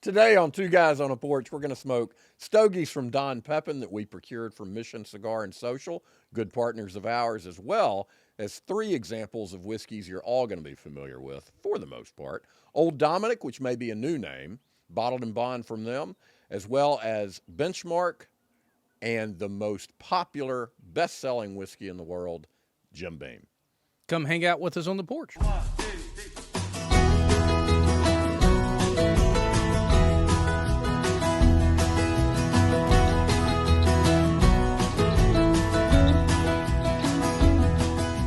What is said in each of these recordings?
Today on Two Guys on a Porch, we're going to smoke stogies from Don Pepin that we procured from Mission Cigar and Social, good partners of ours, as well as three examples of whiskeys you're all going to be familiar with, for the most part. Old Dominick, which may be a new name, Bottled and Bond from them, as well as Benchmark and the most popular, best-selling whiskey in the world, Jim Beam. Come hang out with us on the porch.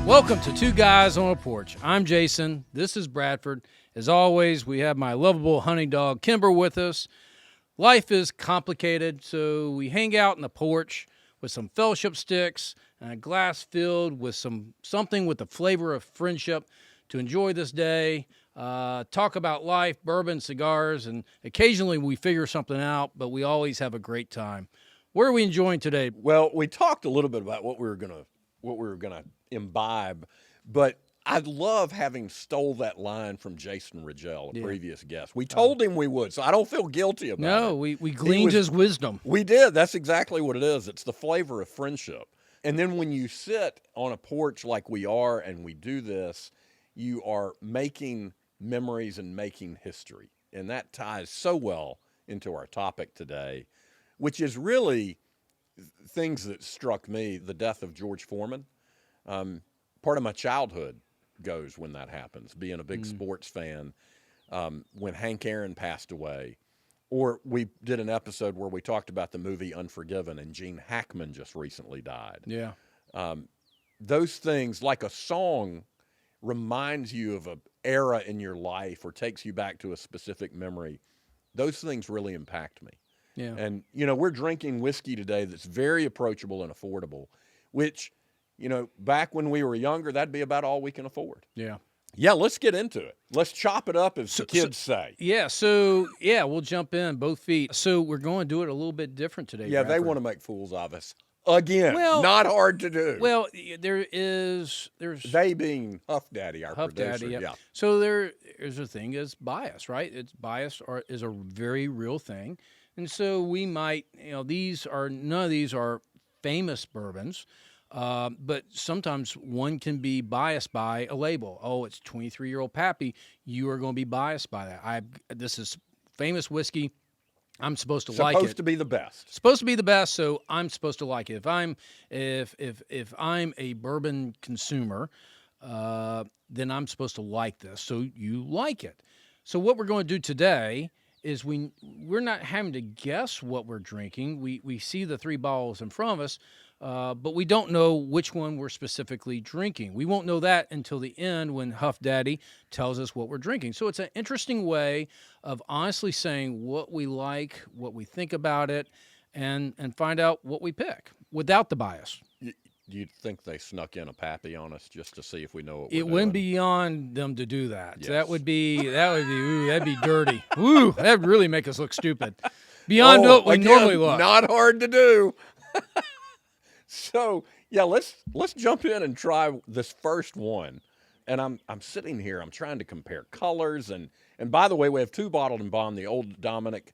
Welcome to Two Guys on a Porch. I'm Jason. This is Bradford. As always, we have my lovable hunting dog, Kimber, with us. Life is complicated, so we hang out in the porch with some fellowship sticks and a glass filled with something with the flavor of friendship to enjoy this day, talk about life, bourbon, cigars, and occasionally we figure something out, but we always have a great time. What are we enjoying today? Well, we talked a little bit about what we were gonna imbibe, but I love having stole that line from Jason Rigel, a previous guest. We told him we would, so I don't feel guilty about it. No, we gleaned his wisdom. We did. That's exactly what it is. It's the flavor of friendship. And then when you sit on a porch like we are and we do this, you are making memories and making history. And that ties so well into our topic today, which is really things that struck me, the death of George Foreman. Part of my childhood goes when that happens, being a big sports fan, when Hank Aaron passed away. Or we did an episode where we talked about the movie Unforgiven, and Gene Hackman just recently died. Yeah. Those things, like a song, reminds you of an era in your life or takes you back to a specific memory. Those things really impact me. Yeah. And, we're drinking whiskey today that's very approachable and affordable, which, back when we were younger, that'd be about all we can afford. Yeah. Yeah, let's get into it. Let's chop it up, as the kids say. Yeah, we'll jump in, both feet. So we're going to do it a little bit different today, Yeah, Bradford. they want to make fools of us. Again, not hard to do. Well, there's... They being Huff Daddy, our Huff producer. Daddy, yeah. So there's a thing is bias, right? It's bias is a very real thing. And so we might, none of these are famous bourbons. But sometimes one can be biased by a label. Oh, it's 23-year-old Pappy. You are going to be biased by that. This is famous whiskey. I'm supposed to like it. Supposed to be the best. Supposed to be the best, so I'm supposed to like it. If I'm a bourbon consumer, then I'm supposed to like this. So you like it. So what we're going to do today is we're not having to guess what we're drinking. We see the three bottles in front of us. But we don't know which one we're specifically drinking. We won't know that until the end when Huff Daddy tells us what we're drinking. So it's an interesting way of honestly saying what we like, what we think about it, and find out what we pick without the bias. You'd think they snuck in a Pappy on us just to see if we know what we're doing. It wouldn't be on them to do that. Yes. That'd be dirty. Ooh, that'd really make us look stupid. Beyond what we normally look. Not hard to do. So, yeah, let's jump in and try this first one. And I'm sitting here, I'm trying to compare colors. And by the way, we have two Bottled and Bond, the old Dominick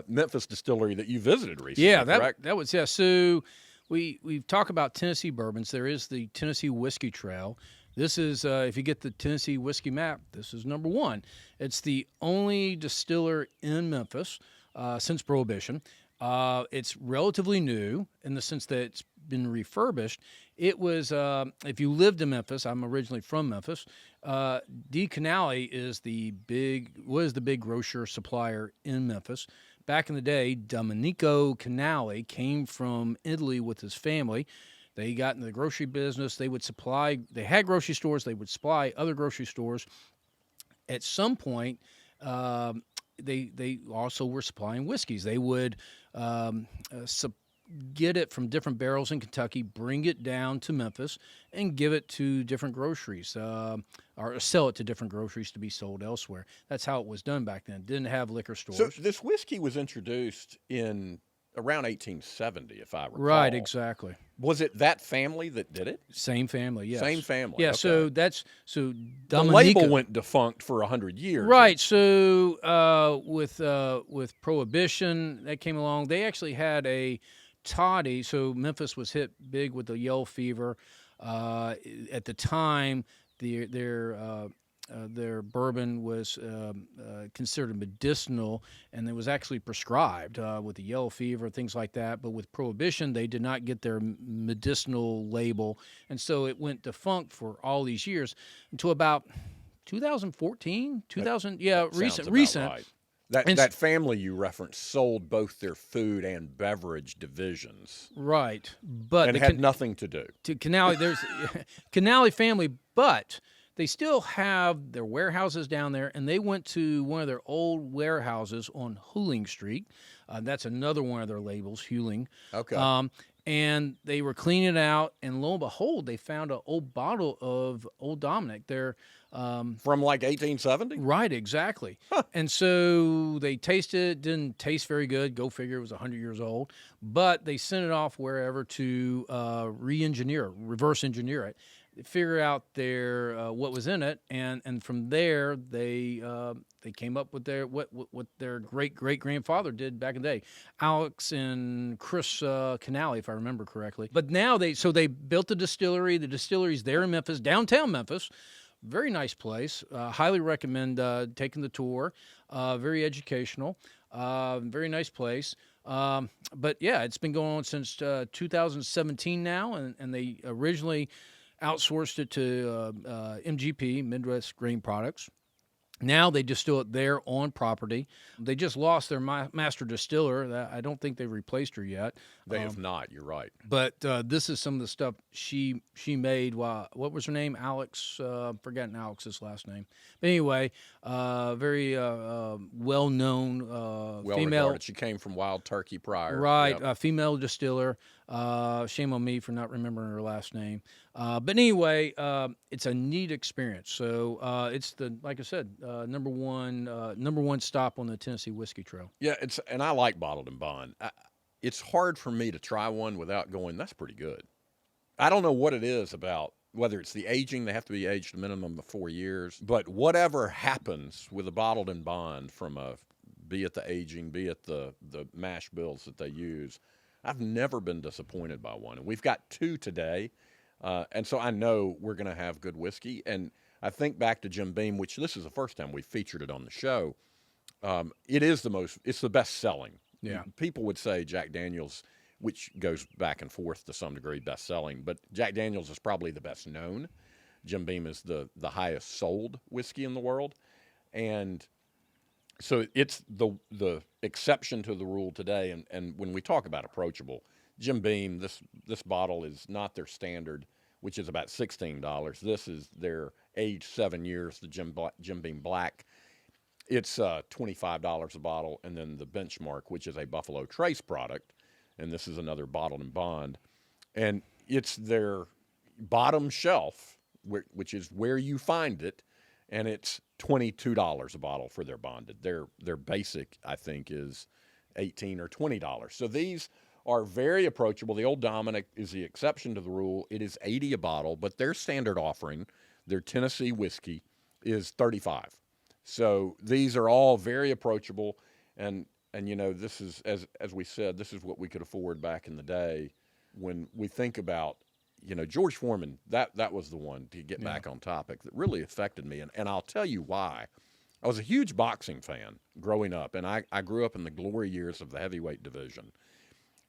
Memphis distillery that you visited recently, correct? that was, yeah. So we've talked about Tennessee bourbons. There is the Tennessee Whiskey Trail. This is, if you get the Tennessee Whiskey map, this is number one. It's the only distiller in Memphis since Prohibition. It's relatively new in the sense that it's been refurbished. It was, if you lived in Memphis, I'm originally from Memphis, D. Canale was the big grocer supplier in Memphis. Back in the day, Domenico Canale came from Italy with his family. They got into the grocery business. They had grocery stores. They would supply other grocery stores. At some point, they also were supplying whiskeys. They would get it from different barrels in Kentucky, bring it down to Memphis, and give it to different groceries, or sell it to different groceries to be sold elsewhere. That's how it was done back then. Didn't have liquor stores. So this whiskey was introduced in around 1870, if I recall. Right, exactly. Was it that family that did it? Same family, yes. Same family. Yeah, Okay. so The Dominick. label went defunct for 100 years. Right. So with Prohibition that came along, they actually had a toddy. So Memphis was hit big with the yellow fever. At the time, their bourbon was considered medicinal, and it was actually prescribed with the yellow fever, things like that. But with Prohibition, they did not get their medicinal label, and so it went defunct for all these years until about 2014, 2000. Sounds Recent. about right. That family you referenced sold both their food and beverage divisions. Right, but and had nothing to do. To Canale, there's Canale family, but they still have their warehouses down there, and they went to one of their old warehouses on Huling Street. That's another one of their labels, Huling. Okay. And they were cleaning it out, and lo and behold, they found an old bottle of Old Dominick. They're from like 1870? Right, exactly. Huh. And so they tasted it, didn't taste very good. Go figure, it was 100 years old. But they sent it off wherever to reverse engineer it, figure out what was in it, and from there they came up with what their great grandfather did back in the day, Alex and Chris Canale, if I remember correctly. But now they built the distillery. The distillery's there in Memphis, downtown Memphis. Very nice place. Highly recommend taking the tour. Very educational. Very nice place. But yeah, it's been going on since 2017 now, and they originally outsourced it to MGP, Midwest Grain Products. Now they distill it there on property. They just lost their master distiller. I don't think they've replaced her yet. They have not. You're right. But this is some of the stuff she made. What was her name? Alex. Forgotten Alex's last name. But anyway, very well-known female. Regarded. She came from Wild Turkey prior. Right, yep. Female distiller. Shame on me for not remembering her last name. But anyway, it's a neat experience. So it's like I said, number one stop on the Tennessee Whiskey Trail. Yeah, and I like Bottled and Bond. It's hard for me to try one without going, that's pretty good. I don't know what it is about, whether it's the aging, they have to be aged a minimum of 4 years, but whatever happens with a Bottled and Bond be it the aging, be it the mash bills that they use, I've never been disappointed by one. And we've got two today, and so I know we're going to have good whiskey. And I think back to Jim Beam, which this is the first time we featured it on the show. It's the best selling. Yeah. People would say Jack Daniel's, which goes back and forth to some degree, best selling, but Jack Daniel's is probably the best known. Jim Beam is the highest sold whiskey in the world. And so it's the exception to the rule today. And when we talk about approachable, Jim Beam, this bottle is not their standard, which is about $16. This is their aged 7 years, the Jim Beam Black. It's $25 a bottle, and then the Benchmark, which is a Buffalo Trace product, and this is another Bottled and Bond, and it's their bottom shelf, which is where you find it, and it's $22 a bottle for their bonded. Their basic, I think, is $18 or $20. So these are very approachable. The Old Dominick is the exception to the rule. It is $80 a bottle, but their standard offering, their Tennessee whiskey, is $35. So these are all very approachable, and this is, as we said, this is what we could afford back in the day. When we think about, George Foreman, that was the one, to get back on topic, that really affected me, and I'll tell you why. I was a huge boxing fan growing up, and I grew up in the glory years of the heavyweight division.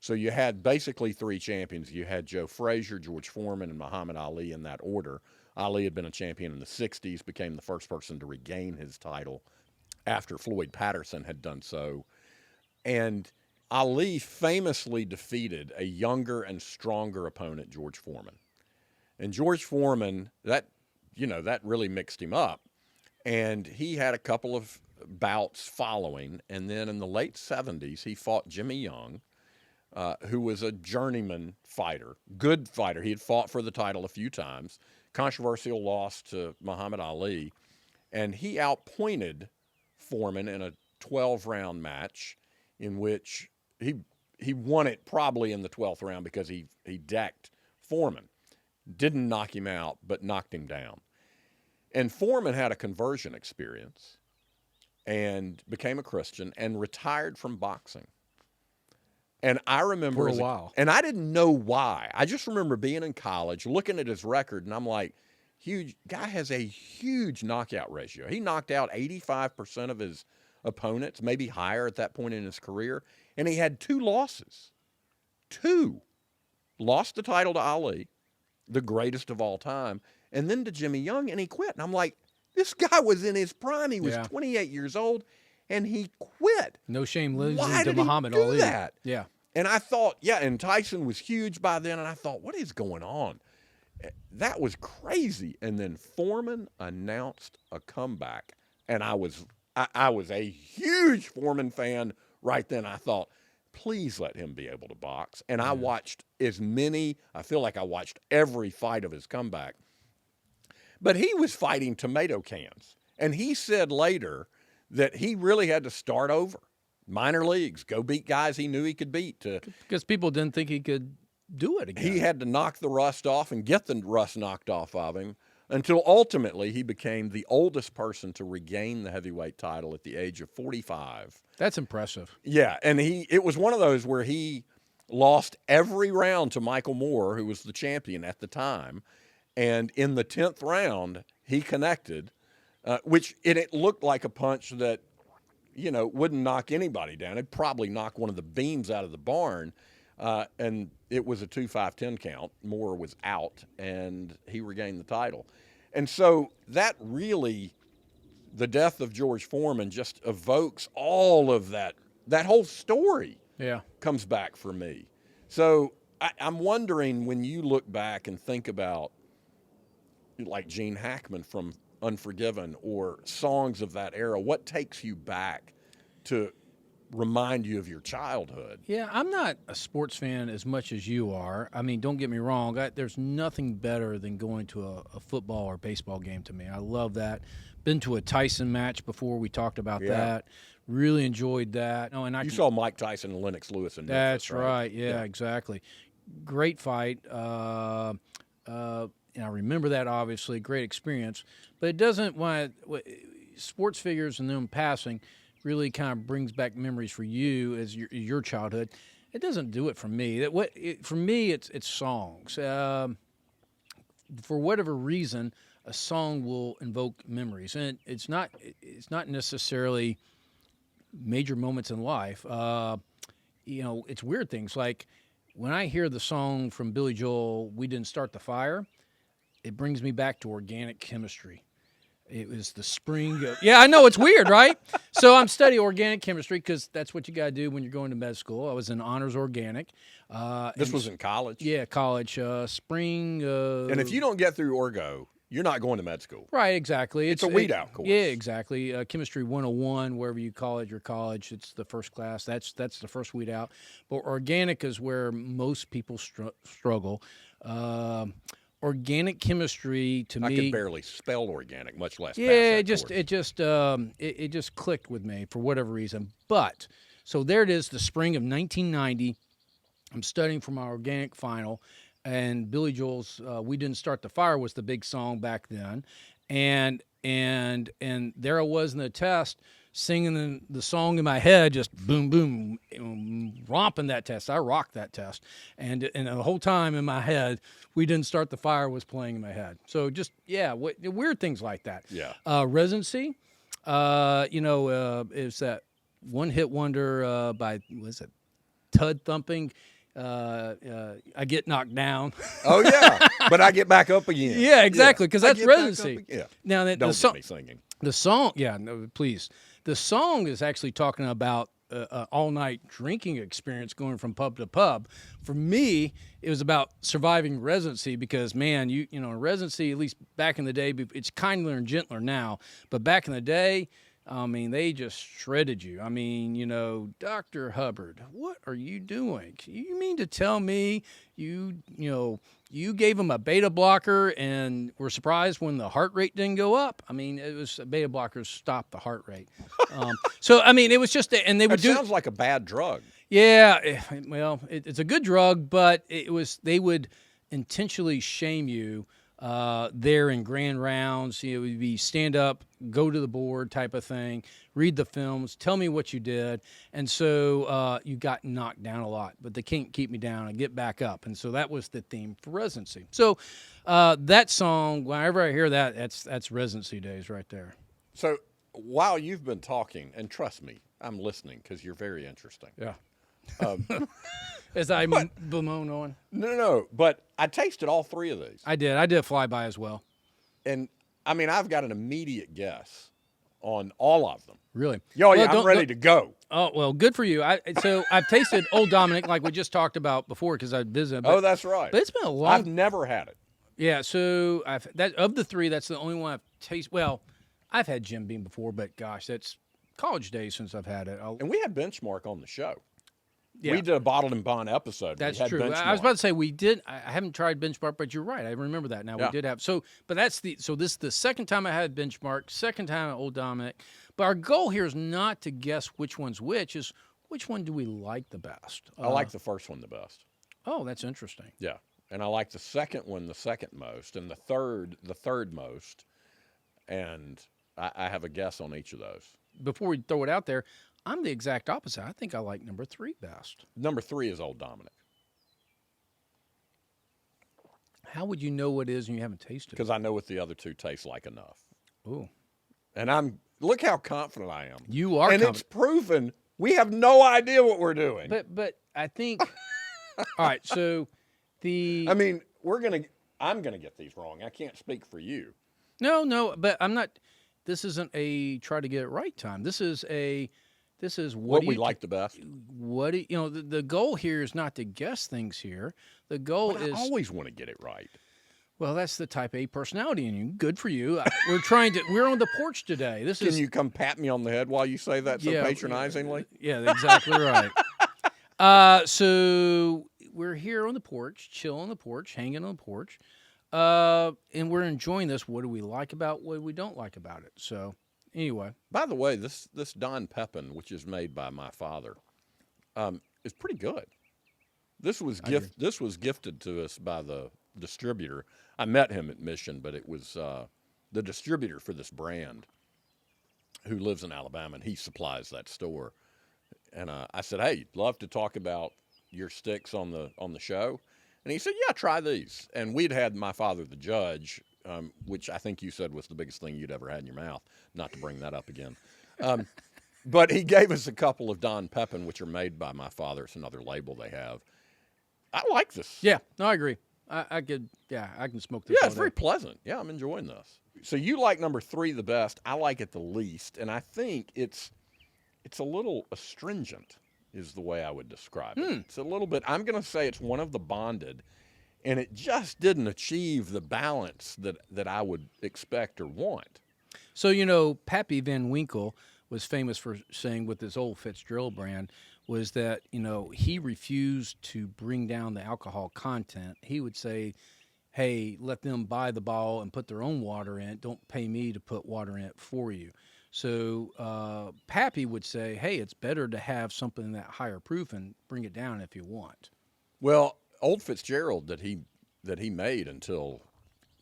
So you had basically three champions. You had Joe Frazier, George Foreman, and Muhammad Ali in that order. Ali had been a champion in the 60s, became the first person to regain his title after Floyd Patterson had done so. And Ali famously defeated a younger and stronger opponent, George Foreman. And George Foreman, that really mixed him up. And he had a couple of bouts following. And then in the late 70s, he fought Jimmy Young, who was a journeyman fighter, good fighter. He had fought for the title a few times. Controversial loss to Muhammad Ali. And he outpointed Foreman in a 12-round match in which he he won it probably in the 12th round because he decked Foreman. Didn't knock him out, but knocked him down. And Foreman had a conversion experience and became a Christian and retired from boxing. And I remember for a while. And I didn't know why. I just remember being in college, looking at his record, and I'm like, guy has a huge knockout ratio. He knocked out 85% of his opponents, maybe higher at that point in his career, and he had 2 losses. 2. Lost the title to Ali, the greatest of all time, and then to Jimmy Young, and he quit. And I'm like, this guy was in his prime. He was 28 years old, and he quit. No shame losing Why to did Muhammad he do Ali. that? Yeah. And I thought, and Tyson was huge by then, and I thought, what is going on? That was crazy. And then Foreman announced a comeback, and I was a huge Foreman fan right then. I thought, please let him be able to box. And I watched I feel like I watched every fight of his comeback. But he was fighting tomato cans. And he said later that he really had to start over. Minor leagues, go beat guys he knew he could beat. Because people didn't think he could do it again. He had to knock the rust off and get the rust knocked off of him until ultimately he became the oldest person to regain the heavyweight title at the age of 45. That's impressive. Yeah, and it was one of those where he lost every round to Michael Moore, who was the champion at the time, and in the 10th round, he connected, which it looked like a punch that, wouldn't knock anybody down. It'd probably knock one of the beams out of the barn, and it was a 2-5-10 count. Moore was out, and he regained the title. And so that really, the death of George Foreman just evokes all of that whole story comes back for me. So I'm wondering, when you look back and think about, like Gene Hackman from Unforgiven or songs of that era, what takes you back to remind you of your childhood? Yeah, I'm not a sports fan as much as you are. I mean, don't get me wrong. There's nothing better than going to a football or baseball game to me. I love that. Been to a Tyson match before. We talked about that. Really enjoyed that. Oh, and you saw Mike Tyson and Lennox Lewis in Memphis, that's right. Yeah, exactly. Great fight. And I remember that, obviously. Great experience. But it doesn't, sports figures and them passing really kind of brings back memories for you as your childhood. It doesn't do it for me. For me, it's songs. For whatever reason, a song will invoke memories, and it's not necessarily major moments in life. It's weird things like when I hear the song from Billy Joel, "We Didn't Start the Fire," it brings me back to organic chemistry. It was the spring of... Yeah, I know, it's weird, right? So I'm studying organic chemistry because that's what you got to do when you're going to med school. I was in honors organic. This was in college? Yeah, college. Spring... and if you don't get through Orgo, you're not going to med school. Right, exactly. It's a weed-out course. Yeah, exactly. Chemistry 101, wherever you call it, your college, it's the first class. That's the first weed-out. But organic is where most people struggle. Organic chemistry to me. I could barely spell organic, much less. Yeah, it just clicked with me for whatever reason. But so there it is, the spring of 1990. I'm studying for my organic final, and Billy Joel's "We Didn't Start the Fire" was the big song back then, and there I was in the test, singing the song in my head, just boom, boom, romping that test. I rocked that test. And the whole time in my head, "We Didn't Start the Fire" was playing in my head. So just, weird things like that. Yeah. Residency, is that one-hit wonder by, was it Tud Thumping? I Get Knocked Down. Oh, yeah. But I get back up again. Yeah, exactly, because that's Residency. Yeah. Now, Don't get me singing. The song, no, please. The song is actually talking about an all-night drinking experience going from pub to pub. For me, it was about surviving residency because, man, residency, at least back in the day, it's kindler and gentler now. But back in the day, I mean, they just shredded you. I mean, Dr. Hubbard, what are you doing? You mean to tell me you gave him a beta blocker and were surprised when the heart rate didn't go up? I mean, it was beta blockers stopped the heart rate. So, I mean, it was just, and they would Sounds like a bad drug. Yeah, well, it's a good drug, but they would intentionally shame you there in grand rounds. It would be stand up, go to the board type of thing, read the films, tell me what you did, and so you got knocked down a lot. But they can't keep me down. I get back up, and so that was the theme for residency. So that song, whenever I hear that, that's residency days right there. So while you've been talking, and trust me, I'm listening because you're very interesting. Yeah. As I bemoan on. No. But I tasted all three of these. I did a flyby as well. And, I mean, I've got an immediate guess on all of them. Really? Yo, yeah, I'm ready to go. Oh, well, good for you. So I've tasted Old Dominick like we just talked about before because I visited. Oh, that's right. But it's been a long I've never had it. Yeah, so of the three, that's the only one I've tasted. Well, I've had Jim Beam before, but gosh, that's college days since I've had it. And we had Benchmark on the show. Yeah. We did a Bottled and Bond episode. That's we had true. Benchmark. I was about to say we did. I haven't tried Benchmark, but you're right. I remember that now. Yeah. We did have. But this is the second time I had Benchmark, second time at Old Dominick. But our goal here is not to guess which one's which. Is which one do we like the best? I like the first one the best. Oh, that's interesting. Yeah, and I like the second one the second most, and the third most. And I have a guess on each of those. Before we throw it out there, I'm the exact opposite. I think I like number 3 best. Number 3 is Old Dominick. How would you know what it is and you haven't tasted it? Because I know what the other two taste like enough. Ooh. And look how confident I am. You are and confident. It's proven we have no idea what we're doing. But I think, all right, so I mean, I'm going to get these wrong. I can't speak for you. No, but I'm not, this isn't a try to get it right time. This is what we like the best. The goal here is not to guess things here. The goal But is I always want to get it right. Well, that's the type A personality in you. Good for you. We're on the porch today. Can you come pat me on the head while you say that so patronizingly? Yeah, exactly right. So we're here on the porch, chill on the porch, hanging on the porch, and we're enjoying this. What do we like about what we don't like about it? So anyway. By the way, this Don Pepin, which is made by my father, is pretty good. This was gifted to us by the distributor. I met him at Mission, but it was the distributor for this brand who lives in Alabama, and he supplies that store. And I said, "Hey, love to talk about your sticks on the show." And he said, "Yeah, try these." And we'd had my father, the judge, which I think you said was the biggest thing you'd ever had in your mouth. Not to bring that up again. But he gave us a couple of Don Pepin, which are made by my father. It's another label they have. I like this. Yeah, no, I agree. I can smoke this. Yeah, it's very pleasant. Yeah, I'm enjoying this. So you like number 3 the best. I like it the least, and I think it's a little astringent is the way I would describe it. It's a little bit. I'm going to say it's one of the bonded, and it just didn't achieve the balance that I would expect or want. So Pappy Van Winkle was famous for saying with his old Fitzgerald brand was that, he refused to bring down the alcohol content. He would say, hey, let them buy the bottle and put their own water in it. Don't pay me to put water in it for you. So Pappy would say, hey, it's better to have something that higher proof and bring it down if you want. Well, Old Fitzgerald that he made until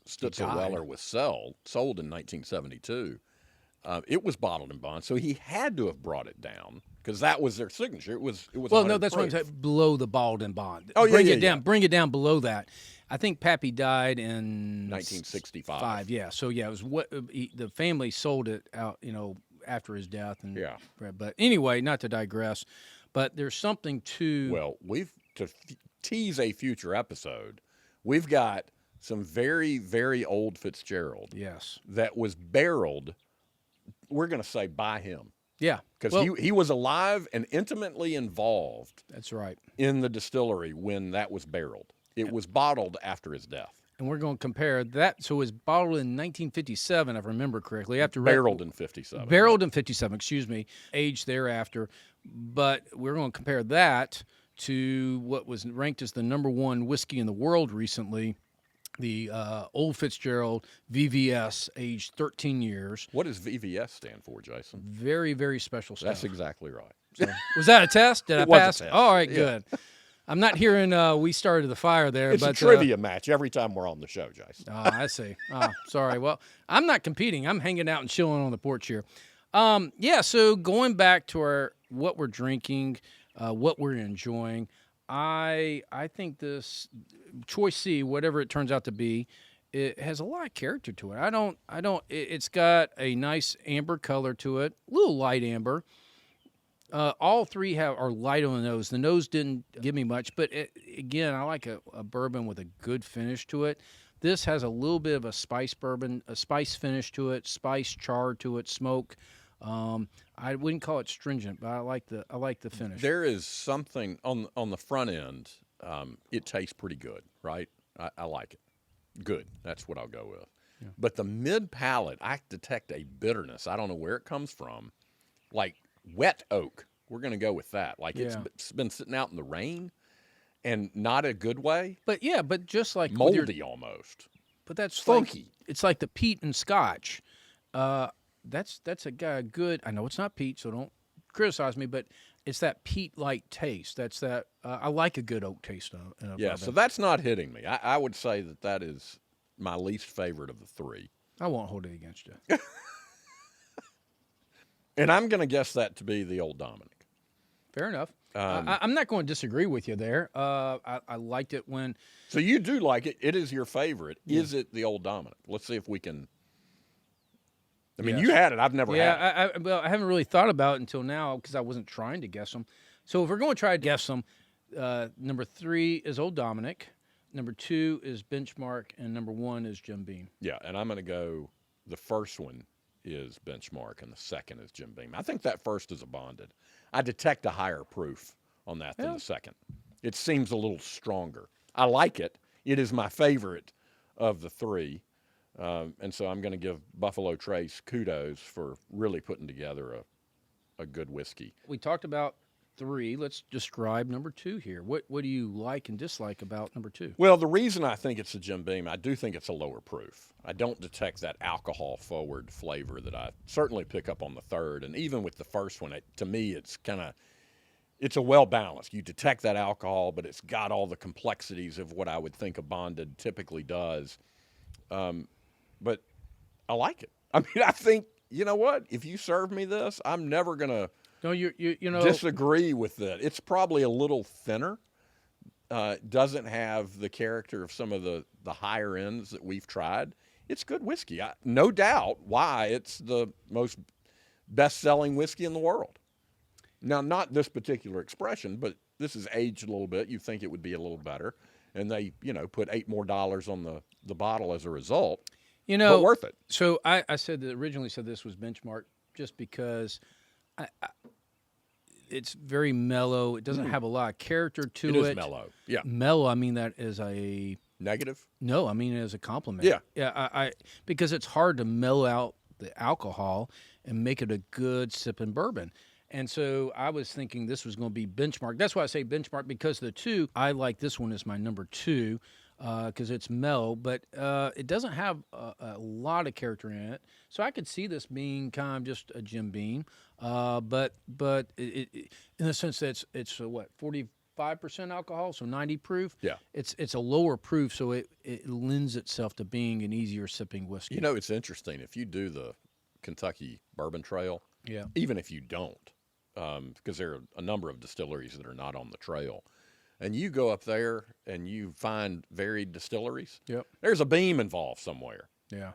Stutzel Weller was sold in 1972, it was bottled in bond, so he had to have brought it down because that was their signature. It was. Well, no, that's what I'm saying. Below the bottled in bond. Oh, bring it down. Bring it down below that. I think Pappy died in 1965. Yeah. So it was the family sold it out. After his death. And yeah. But anyway, not to digress, but there's something to. Well, to tease a future episode. We've got some very, very old Fitzgerald. Yes. That was barreled. We're going to say by him. Yeah. Because he was alive and intimately involved. That's right. In the distillery when that was barreled. It was bottled after his death. And we're going to compare that. So it was bottled in 1957, if I remember correctly. Barreled in 57. Barreled in 57, excuse me. Aged thereafter. But we're going to compare that to what was ranked as the #1 whiskey in the world recently, the Old Fitzgerald VVS, aged 13 years. What does VVS stand for, Jason? Very, very special stuff. That's exactly right. So, was that a test? Did I It was a pass? test. Oh, all right, Yeah. good. I'm not hearing we started the fire there. It's but, a trivia match every time we're on the show, Jason. Oh, I see. Oh, sorry. Well, I'm not competing. I'm hanging out and chilling on the porch here. Yeah, so going back to what we're drinking, what we're enjoying, I think this Choice C, whatever it turns out to be, it has a lot of character to it. It's got a nice amber color to it, a little light amber. All three are light on the nose. The nose didn't give me much, but again, I like a bourbon with a good finish to it. This has a little bit of a spice bourbon, a spice finish to it, spice char to it, smoke. I wouldn't call it stringent, but I like the finish. There is something on the front end. It tastes pretty good, right? I like it. Good. That's what I'll go with. Yeah. But the mid palate, I detect a bitterness. I don't know where it comes from. Like wet oak. We're going to go with that. Like it's been sitting out in the rain, and not a good way. But yeah, but just like moldy almost. But that's funky. It's like the peat and Scotch. That's a good. I know it's not peat, so don't criticize me. But it's that peat-like taste. That's that. I like a good oak taste in a bourbon. So that's not hitting me. I would say that is my least favorite of the three. I won't hold it against you. And I'm going to guess that to be the Old Dominick. Fair enough. I'm not going to disagree with you there. I liked it when. So you do like it. It is your favorite. Yeah. Is it the Old Dominick? Let's see if we can. I mean, you had it. I've never had it. I haven't really thought about it until now because I wasn't trying to guess them. So if we're going to try to guess them, number 3 is Old Dominick, number 2 is Benchmark, and number 1 is Jim Beam. Yeah, and I'm going to go. The first one is Benchmark, and the second is Jim Beam. I think that first is a bonded. I detect a higher proof on that than the second. It seems a little stronger. I like it. It is my favorite of the three. And so I'm going to give Buffalo Trace kudos for really putting together a good whiskey. We talked about 3. Let's describe number 2 here. What do you like and dislike about number 2? Well, the reason I think it's a Jim Beam, I do think it's a lower proof. I don't detect that alcohol-forward flavor that I certainly pick up on the third. And even with the first one, to me, it's it's a well-balanced. You detect that alcohol, but it's got all the complexities of what I would think a bonded typically does. But I like it. I mean, I think, you know what? If you serve me this, I'm never going to disagree with it. It's probably a little thinner. Doesn't have the character of some of the higher ends that we've tried. It's good whiskey. No doubt why it's the most best-selling whiskey in the world. Now, not this particular expression, but this is aged a little bit. You think it would be a little better. And they, put $8 more on the bottle as a result. But worth it. So I originally said this was Benchmark just because it's very mellow. It doesn't have a lot of character to it. It is mellow. Yeah. Mellow, I mean that as a negative? No, I mean it as a compliment. Yeah. Yeah, because it's hard to mellow out the alcohol and make it a good sipping bourbon. And so I was thinking this was going to be Benchmark. That's why I say Benchmark, because the 2, I like this one as my number 2 because it's mellow, but it doesn't have a lot of character in it. So I could see this being kind of just a Jim Beam, but it, in the sense that it's 45% alcohol, so 90 proof. Yeah, it's a lower proof, so it lends itself to being an easier sipping whiskey. It's interesting if you do the Kentucky Bourbon Trail. Yeah, even if you don't. Because there are a number of distilleries that are not on the trail. And you go up there and you find varied distilleries. Yep. There's a beam involved somewhere. Yeah.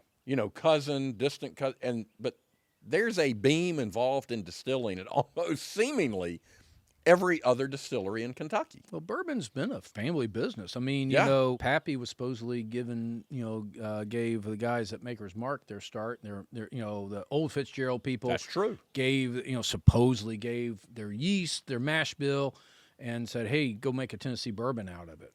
Cousin, distant cousin. But there's a beam involved in distilling at almost seemingly every other distillery in Kentucky. Well, bourbon's been a family business. I mean, Pappy was supposedly given, gave the guys at Maker's Mark their start. Their the old Fitzgerald people. That's true. Supposedly gave their yeast, their mash bill, and said, "Hey, go make a Tennessee bourbon out of it."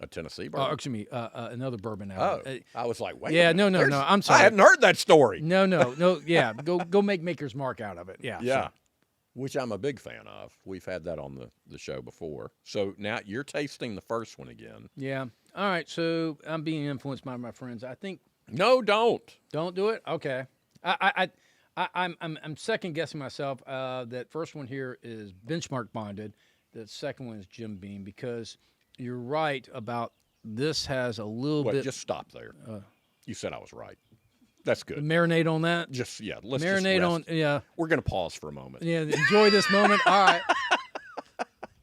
A Tennessee bourbon? Excuse me, another bourbon out of it. I was like, wait. Yeah, no. I'm sorry. I hadn't heard that story. No. Yeah, go make Maker's Mark out of it. Yeah. Yeah. So. Which I'm a big fan of. We've had that on the show before. So now you're tasting the first one again. Yeah. All right. So I'm being influenced by my friends. I think. No, don't. Don't do it? Okay. I I'm second guessing myself. That first one here is benchmark bonded. The second one is Jim Beam, because you're right about this has a little Well, bit just stop there. You said I was right. That's the good. marinade on that. Just let's Marinade just rest. on, yeah. We're gonna pause for a moment. Yeah, enjoy this moment. All right.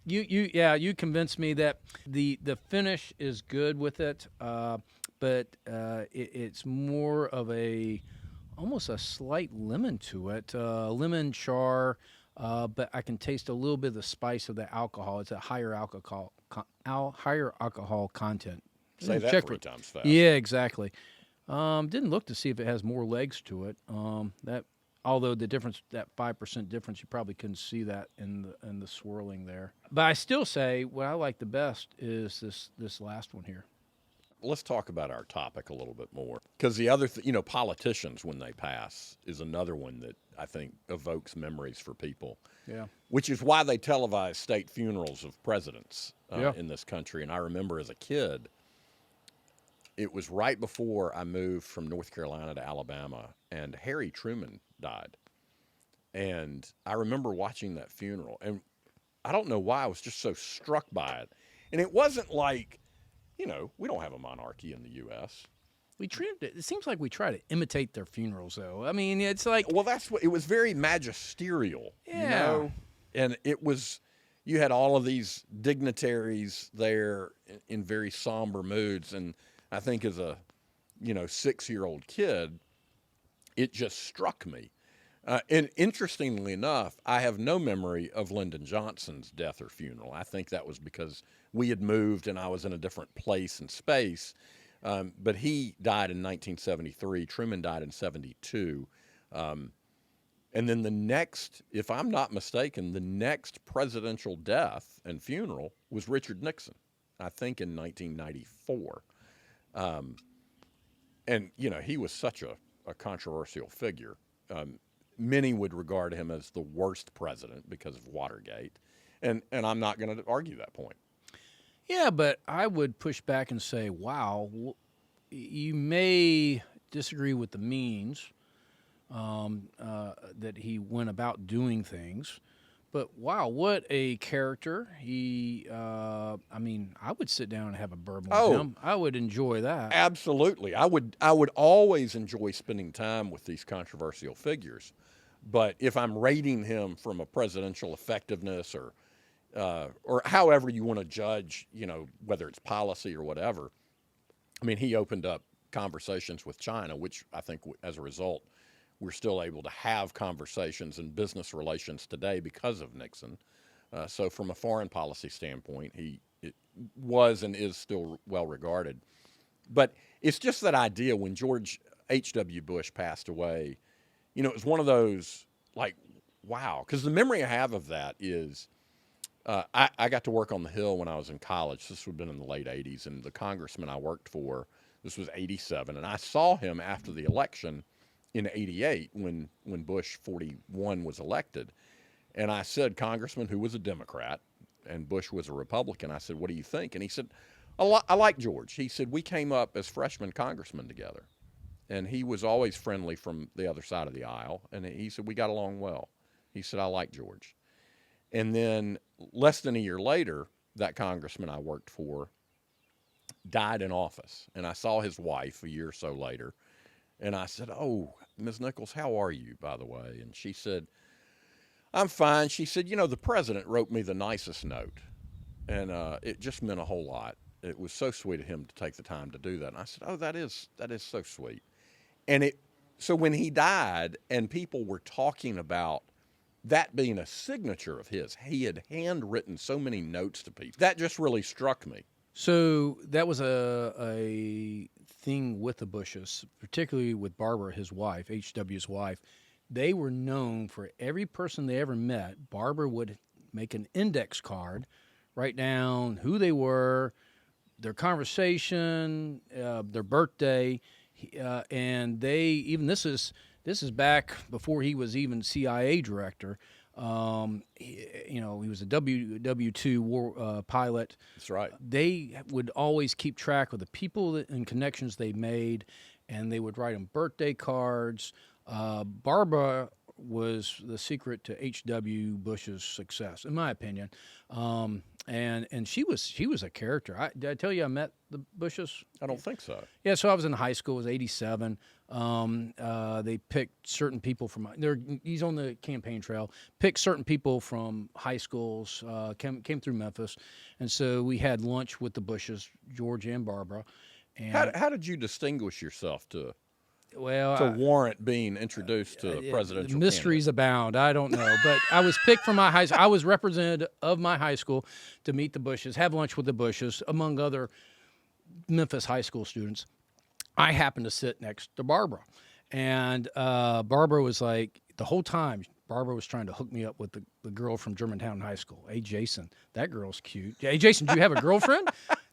You convinced me that the finish is good with it, but it's more of almost a slight lemon to it, lemon char, but I can taste a little bit of the spice of the alcohol. It's a higher alcohol content. Say that Check 3 it. times fast. Yeah, exactly. Didn't look to see if it has more legs to it. That although the difference, that 5% difference, you probably couldn't see that in the swirling there. But I still say what I like the best is this last one here. Let's talk about our topic a little bit more, because the other, politicians when they pass is another one that I think evokes memories for people. Yeah. Which is why they televise state funerals of presidents Yeah. in this country. And I remember as a kid, it was right before I moved from North Carolina to Alabama, and Harry Truman died. And I remember watching that funeral, and I don't know why I was just so struck by it. And it wasn't like, we don't have a monarchy in the U.S. It seems like we try to imitate their funerals, though. I mean, it's like, Well, it was very magisterial, Yeah. And it was, you had all of these dignitaries there in very somber moods. And I think as a, 6-year-old kid, it just struck me. And interestingly enough, I have no memory of Lyndon Johnson's death or funeral. I think that was because we had moved and I was in a different place and space. But he died in 1973. Truman died in 72. And then the next, if I'm not mistaken, the next presidential death and funeral was Richard Nixon, I think in 1994. And, he was such a controversial figure. Many would regard him as the worst president because of Watergate. And I'm not going to argue that point. Yeah, but I would push back and say, wow, you may disagree with the means that he went about doing things, but wow, what a character. I would sit down and have a bourbon with him. I would enjoy that. Absolutely. I would always enjoy spending time with these controversial figures. But if I'm rating him from a presidential effectiveness or however you want to judge, whether it's policy or whatever, I mean, he opened up conversations with China, which I think as a result, we're still able to have conversations and business relations today because of Nixon. So from a foreign policy standpoint, it was and is still well regarded. But it's just that idea when George H.W. Bush passed away, it was one of those like, wow, because the memory I have of that is I got to work on the Hill when I was in college. This would have been in the late 80s, and the congressman I worked for, this was 87, and I saw him after the election in 88 when Bush 41 was elected. And I said, Congressman, who was a Democrat, and Bush was a Republican, I said, what do you think? And he said, I like George. He said, we came up as freshman congressmen together. And he was always friendly from the other side of the aisle. And he said, we got along well. He said, I like George. And then less than a year later, that congressman I worked for died in office. And I saw his wife a year or so later. And I said, oh, Ms. Nichols, how are you, by the way? And she said, I'm fine. She said, the president wrote me the nicest note. And it just meant a whole lot. It was so sweet of him to take the time to do that. And I said, oh, that is so sweet. And so when he died and people were talking about that being a signature of his, he had handwritten so many notes to people. That just really struck me. So that was a thing with the Bushes, particularly with Barbara, his wife, H.W.'s wife. They were known for every person they ever met. Barbara would make an index card, write down who they were, their conversation, their birthday, and this is back before he was even CIA director. He was a W-2 war pilot. That's right. They would always keep track of the people and connections they made, and they would write them birthday cards. Barbara was the secret to H.W. Bush's success, in my opinion. And she was a character. Did I tell you I met the Bushes? I don't think so. Yeah, so I was in high school. It was '87. They picked certain people from he's on the campaign trail. Picked certain people from high schools. Came through Memphis, and so we had lunch with the Bushes, George and Barbara. And How did you distinguish yourself to well, warrant being introduced to a presidential mysteries candidate? abound. I don't know, but I was picked from my high school. I was representative of my high school to meet the Bushes, have lunch with the Bushes, among other Memphis high school students. I happened to sit next to Barbara, and Barbara was like, the whole time, Barbara was trying to hook me up with the girl from Germantown High School. Hey, Jason, that girl's cute. Hey, Jason, do you have a girlfriend?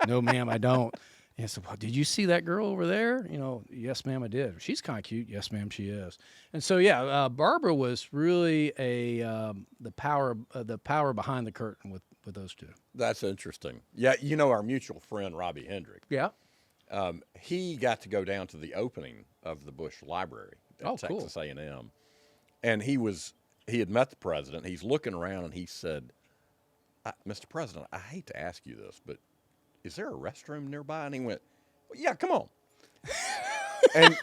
No, ma'am, I don't. And I said, well, did you see that girl over there? Yes, ma'am, I did. She's kind of cute. Yes, ma'am, she is. And so, Barbara was really the power behind the curtain with those two. That's interesting. Yeah, our mutual friend, Robbie Hendrick. Yeah. He got to go down to the opening of the Bush Library at Texas cool. A&M. And he had met the president. He's looking around, and he said, Mr. President, I hate to ask you this, but is there a restroom nearby? And he went, well, yeah, come on. And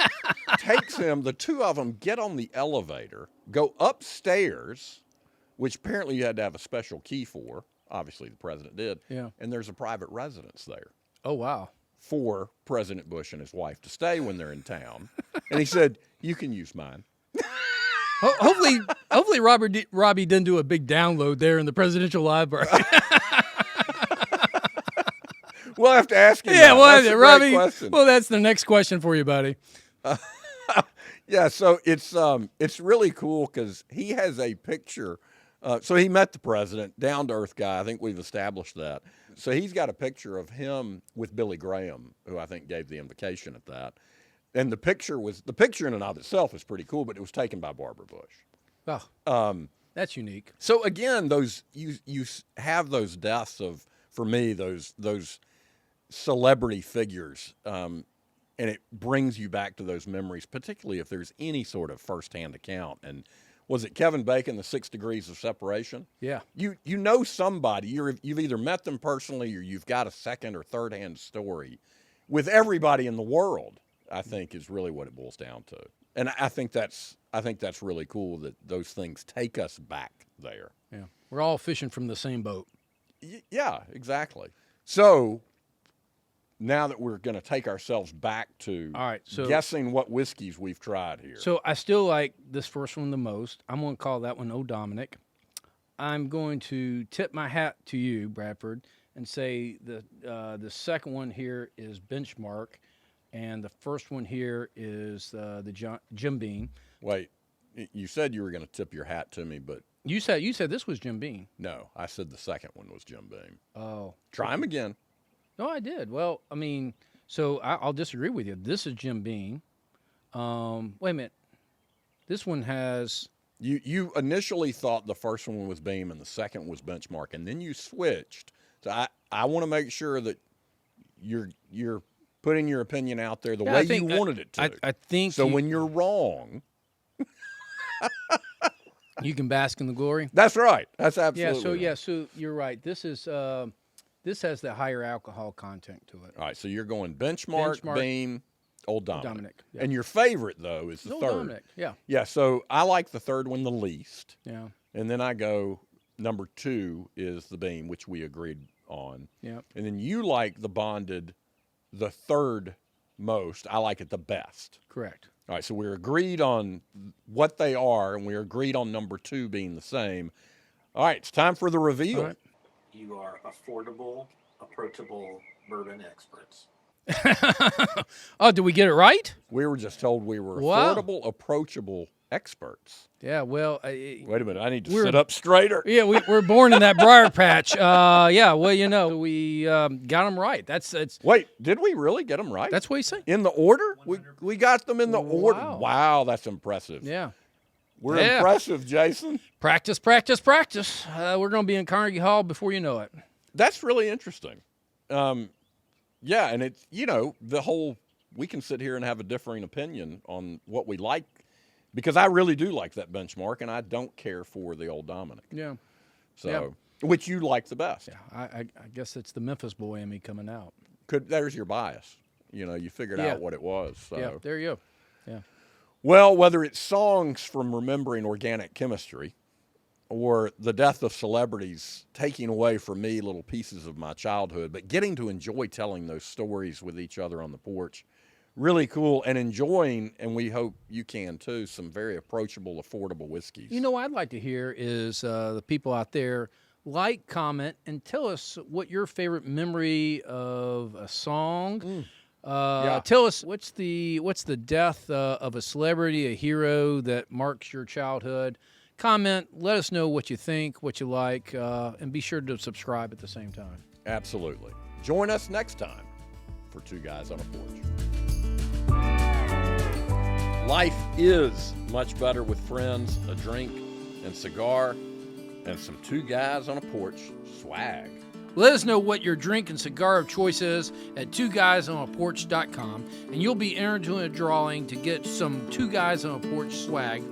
takes him, the two of them get on the elevator, go upstairs, which apparently you had to have a special key for. Obviously, the president did. Yeah. And there's a private residence there Oh, wow. for President Bush and his wife to stay when they're in town. And he said, you can use mine. Hopefully Robbie didn't do a big download there in the presidential library. We'll have to ask him. Yeah, that's a great Robbie. question. Well, that's the next question for you, buddy. Yeah, so it's really cool because he has a picture. So he met the president, down to earth guy. I think we've established that. So he's got a picture of him with Billy Graham, who I think gave the invocation at that. And the picture in and of itself is pretty cool, but it was taken by Barbara Bush. Oh, that's unique. So again, you have those deaths of, for me, those celebrity figures, and it brings you back to those memories, particularly if there's any sort of firsthand account. And was it Kevin Bacon, the 6 Degrees of Separation? Yeah. You know somebody, you've either met them personally or you've got a second or third hand story with everybody in the world, I think is really what it boils down to. And I think that's really cool that those things take us back there. Yeah. We're all fishing from the same boat. Yeah, exactly. So now that we're going to take ourselves back to guessing what whiskeys we've tried here. So I still like this first one the most. I'm going to call that one Old Dominick. I'm going to tip my hat to you, Bradford, and say the second one here is Benchmark, and the first one here is the Jim Beam. Wait, you said you were going to tip your hat to me, but you said this was Jim Beam. No, I said the second one was Jim Beam. Oh, try him again. No, I did. Well, I mean, so I'll disagree with you. This is Jim Beam. Wait a minute. This one has. You initially thought the first one was Beam and the second was Benchmark, and then you switched. So I want to make sure that you're putting your opinion out there the way you wanted it to. I think so. When you're wrong, you can bask in the glory. That's right. That's absolutely right. So you're right. This is this has the higher alcohol content to it. All right. So you're going Benchmark, Beam, Old Dominick. Yeah. And your favorite though is the Old third. Dominick. Yeah. Yeah. So I like the third one the least. Yeah. And then I go number 2 is the Beam, which we agreed on. Yeah. And then you like the Bonded, the third most. I like it the best. Correct. All right, so we're agreed on what they are, and we're agreed on number 2 being the same. All right, it's time for the reveal. Right. You are affordable, approachable bourbon experts. Oh, did we get it right? We were just told we were Wow. affordable, approachable experts. Yeah, well... Wait a minute, I need to sit up straighter. Yeah, we're born in that briar patch. Yeah, well, we got them right. That's Wait, did we really get them right? That's what he's saying. In the order? We got them in the order. Wow. Wow, that's impressive. Yeah. We're impressive, Jason. Practice, practice, practice. We're going to be in Carnegie Hall before you know it. That's really interesting. Yeah, and it's, the whole, we can sit here and have a differing opinion on what we like because I really do like that benchmark, and I don't care for the Old Dominick. Yeah. So, Yeah. which you like the best. Yeah. I guess it's the Memphis boy in me coming out. There's your bias. You figured Yeah. out what it was. So. Yeah. There you go. Yeah. Well, whether it's songs from remembering organic chemistry or the death of celebrities taking away from me little pieces of my childhood, but getting to enjoy telling those stories with each other on the porch, really cool, and enjoying, and we hope you can too, some very approachable, affordable whiskeys. What I'd like to hear is the people out there like, comment, and tell us what your favorite memory of a song. Yeah. Tell us what's the death of a celebrity, a hero that marks your childhood. Comment, let us know what you think, what you like, and be sure to subscribe at the same time. Absolutely. Join us next time for Two Guys on a Porch. Life is much better with friends, a drink, and cigar, and some Two Guys on a Porch swag. Let us know what your drink and cigar of choice is at TwoGuysOnAPorch.com, and you'll be entered into a drawing to get some Two Guys on a Porch swag